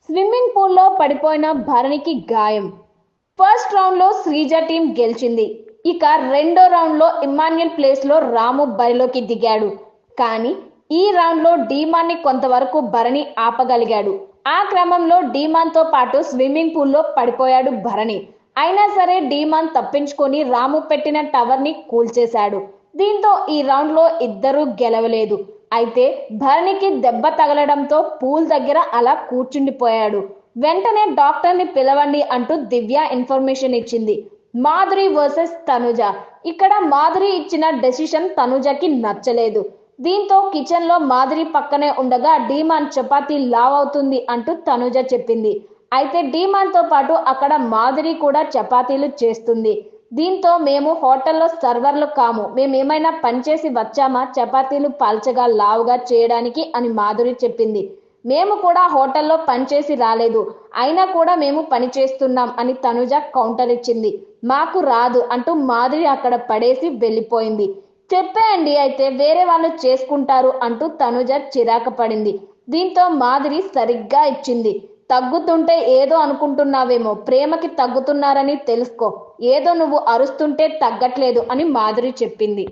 Swimming పూల్లో పడిపోయిన భరణికి గాయం. ఫస్ట్ రౌండ్లో శ్రీజ టీం గెలిచింది. ఇక రెండో రౌండ్లో ఇమ్మాన్యుయల్ ప్లేస్లో రాము బరిలోకి దిగాడు. కానీ ఈ రౌండ్లో డీమాన్ని కొంతవరకు భరణి ఆపగలిగాడు. ఆ క్రమంలో డీమాన్తో పాటు స్విమ్మింగ్ పూల్లో పడిపోయాడు భరణి. అయినా సరే డీమాన్ తప్పించుకొని రాము పెట్టిన టవర్ని కూల్చేశాడు. దీంతో ఈ రౌండ్లో ఇద్దరూ గెలవలేదు. అయితే భరణికి దెబ్బ తగలడంతో పూల్ దగ్గర అలా కూర్చుండిపోయాడు. వెంటనే డాక్టర్ని పిలవండి అంటూ దివ్య ఇన్ఫర్మేషన్ ఇచ్చింది. మాధురి వర్సెస్ తనుజ. ఇక్కడ మాధురి ఇచ్చిన డెసిషన్ తనుజకి నచ్చలేదు. దీంతో కిచెన్ లో మాధురి పక్కనే ఉండగా డీమాన్ చపాతీ లావ్ అవుతుంది అంటూ తనుజ చెప్పింది. అయితే డీమాన్ తో పాటు అక్కడ మాధురి కూడా చపాతీలు చేస్తుంది. దీంతో మేము హోటల్లో సర్వర్లు కాము, మేమేమైనా పనిచేసి వచ్చామా చపాతీలు పల్చగా లావుగా చేయడానికి అని మాధురి చెప్పింది. మేము కూడా హోటల్లో పనిచేసి రాలేదు, అయినా కూడా మేము పని చేస్తున్నాం అని తనుజ కౌంటర్ ఇచ్చింది. మాకు రాదు అంటూ మాధురి అక్కడ పడేసి వెళ్ళిపోయింది. చెప్పేయండి అయితే వేరే వాళ్ళు చేసుకుంటారు అంటూ తనుజ చిరాకు పడింది. దీంతో మాధురి సరిగ్గా ఇచ్చింది. తగ్గుతుంటే ఏదో అనుకుంటున్నావేమో, ప్రేమకి తగ్గుతున్నారని తెలుసుకో, ఏదో నువ్వు అరుస్తుంటే తగ్గట్లేదు అని మాధురి చెప్పింది.